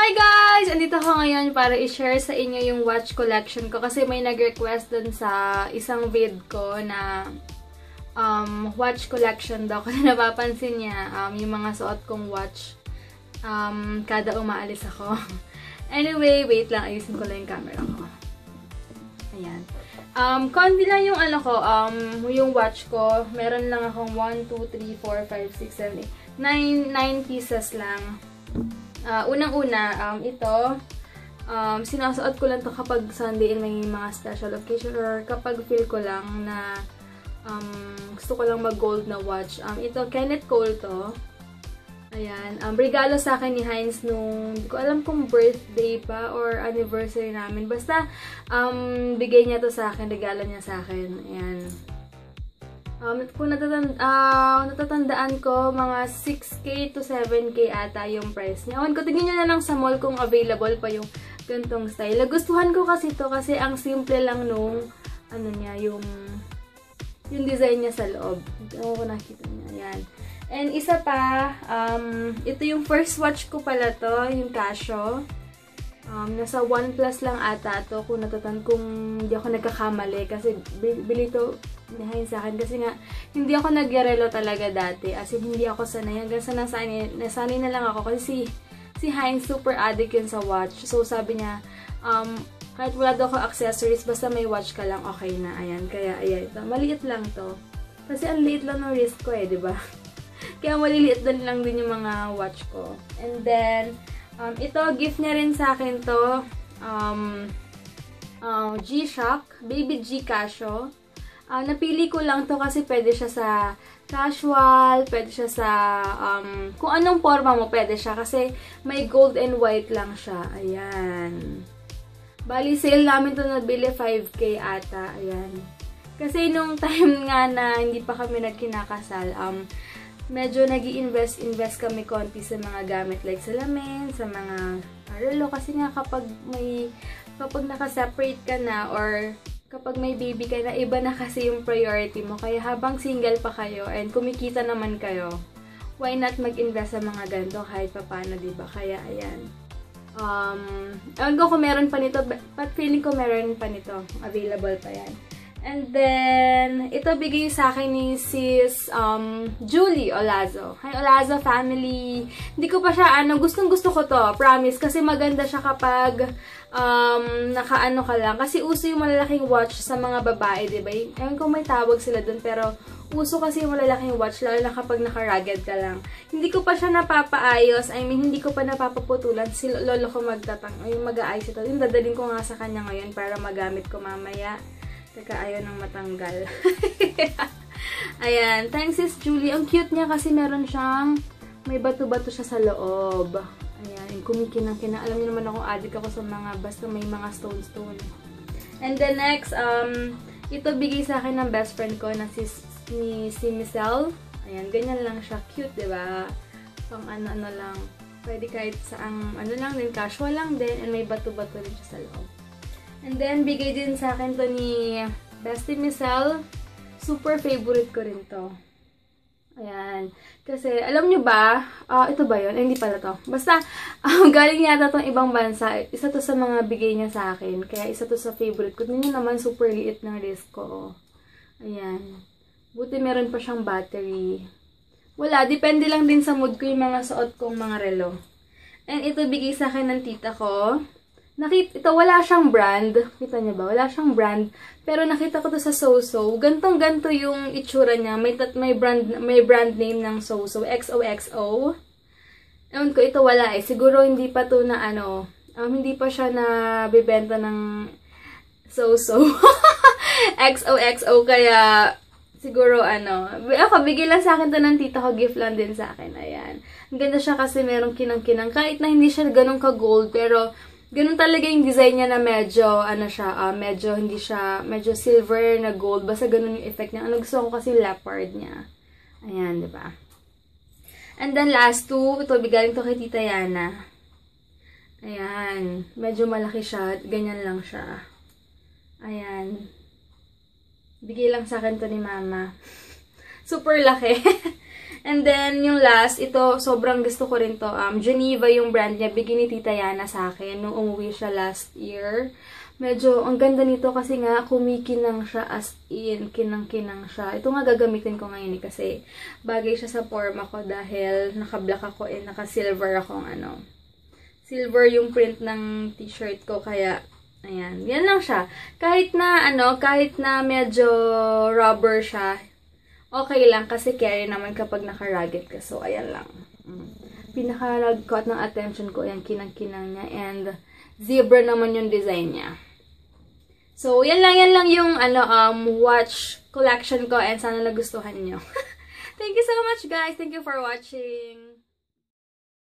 Hi guys! Andito ako ngayon para i-share sa inyo yung watch collection ko kasi may nag-request dun sa isang vid ko na watch collection daw. Kasi napapansin niya yung mga suot kong watch kada umaalis ako. Anyway, wait lang. Ayusin ko lang yung camera ko. Ayan. Konti lang yung yung watch ko. Meron lang akong 1, 2, 3, 4, 5, 6, 7, 8. 9 pieces lang. Unang-una, ito, sinasuot ko lang to kapag Sunday and may mga special occasion or kapag feel ko lang na gusto ko lang mag-gold na watch. Ito, Kenneth Cole to. Ayan. Regalo sa akin ni Heinz nung, hindi ko alam kung birthday pa or anniversary namin. Basta, bigay niya to sa akin, regalo niya sa akin. Ayan. Kung natatandaan ko, mga 6K to 7K ata yung price niya. Ewan ko, tignan nyo na lang sa mall kung available pa yung gantong style. Nagustuhan ko kasi to kasi ang simple lang nung, yung design niya sa loob. Ewan ko nakita niya. Ayan. And isa pa, ito yung first watch ko pala to, yung Casio. Nasa OnePlus lang ata to kung hindi ako nagkakamali kasi bili to behind sa akin kasi nga hindi ako nagyarelo talaga dati as in hindi ako sanay hanggang sa nasanay na lang ako kasi si Heinz super addict yun sa watch, so sabi niya kahit wala daw ako accessories basta may watch ka lang okay na. Ayan, kaya ayan, ito maliit lang to kasi ang liit lang ng wrist ko diba? Kaya maliliit lang din yung mga watch ko. And then ito, gift niya rin sa akin to. G-Shock. Baby G Casio. Napili ko lang to kasi pwede siya sa casual, pwede siya sa kung anong forma mo pwede siya kasi may gold and white lang siya. Ayan. Bali, sale namin to nabili 5K ata. Ayan. Kasi nung time nga na hindi pa kami nagkinakasal, medyo nag-i-invest kami konti sa mga gamit like salamin, sa mga relo kasi nga kapag naka-separate ka na or kapag may baby ka na, iba na kasi yung priority mo. Kaya habang single pa kayo and kumikita naman kayo, why not mag-invest sa mga ganito kahit pa paano, diba? Kaya ayan. Ewan ko kung meron pa nito, but feeling ko meron pa nito. Available pa yan. And then, ito bigay sa akin ni sis Julie Olazo. Hi Olazo family! Hindi ko pa siya, gustong-gusto ko to, promise. Kasi maganda siya kapag naka-ano ka lang. Kasi uso yung malalaking watch sa mga babae, diba? Ewan ko may tawag sila dun, pero uso kasi yung malalaking watch, lalo na kapag naka-rugged ka lang. Hindi ko pa siya napapaayos, hindi ko pa napapaputulan. Si lolo ko mag-aayos ito. Yung dadalhin ko nga sa kanya ngayon para magamit ko mamaya. Teka, ayaw nang matanggal. Ayan. Thanks, sis Julie. Ang cute niya kasi meron siyang may bato-bato siya sa loob. Ayan. Kumikinang-kinang. Alam niyo naman ako, addict ako sa mga, basta may mga stone-stone. And then next, ito bigay sa akin ng best friend ko na si Michelle. Ayan. Ganyan lang siya. Cute, diba? Pang ano lang. Pwede kahit sa lang din, casual lang din. And may bato-bato rin siya sa loob. And then, bigay din sa akin to ni Bestie Michelle. Super favorite ko rin to. Ayan. Kasi, alam nyo ba, ito ba yun? Hindi pala to. Basta, galing yata tong ibang bansa. Isa to sa mga bigay niya sa akin. Kaya, isa to sa favorite ko. Tingnan naman, super liit ng wrist ko. Ayan. Buti meron pa siyang battery. Wala, depende lang din sa mood ko yung mga suot kong mga relo. And ito, bigay sa akin ng tita ko. Ito, wala siyang brand. Kita niyo ba? Wala siyang brand. Pero nakita ko to sa Soso. Gantong-ganto yung itsura niya. May brand name ng Soso. XOXO. Ewan ko, ito wala eh. Siguro hindi pa to na hindi pa siya na bibenta ng Soso. XOXO. Kaya, siguro bigay lang sa akin to ng tita ko. Gift lang din sa akin. Ayan. Ang ganda siya kasi merong kinang-kinang. Kahit na hindi siya ganun ka-gold. Pero, ganun talaga yung design niya na medyo, medyo silver na gold. Basta ganun yung effect niya. Gusto ko kasi leopard niya. Ayan, diba? And then last two, ito, bigaling to kay Tita Yana. Ayan. Medyo malaki siya. Ganyan lang siya. Ayan. Bigay lang sa akin to ni Mama. Super laki. And then, yung last, ito, sobrang gusto ko rin to. Geneva yung brand niya. Bigyan ni Tita Yana sa akin nung umuwi siya last year. Medyo, ang ganda nito kasi nga, kumikinang siya as in. Kinang-kinang siya. Ito nga gagamitin ko ngayon kasi bagay siya sa forma ko dahil naka-black ako and naka-silver akong silver yung print ng t-shirt ko. Kaya, ayan. Yan lang siya. Kahit na medyo rubber siya, okay lang kasi carry naman kapag naka-rugged ka. So, ayan lang. Pinaka-nag-caught ng attention ko, ayan, kinang-kinang niya. And, zebra naman yung design niya. So, yan lang yung, watch collection ko and sana nagustuhan nyo. Thank you so much, guys. Thank you for watching.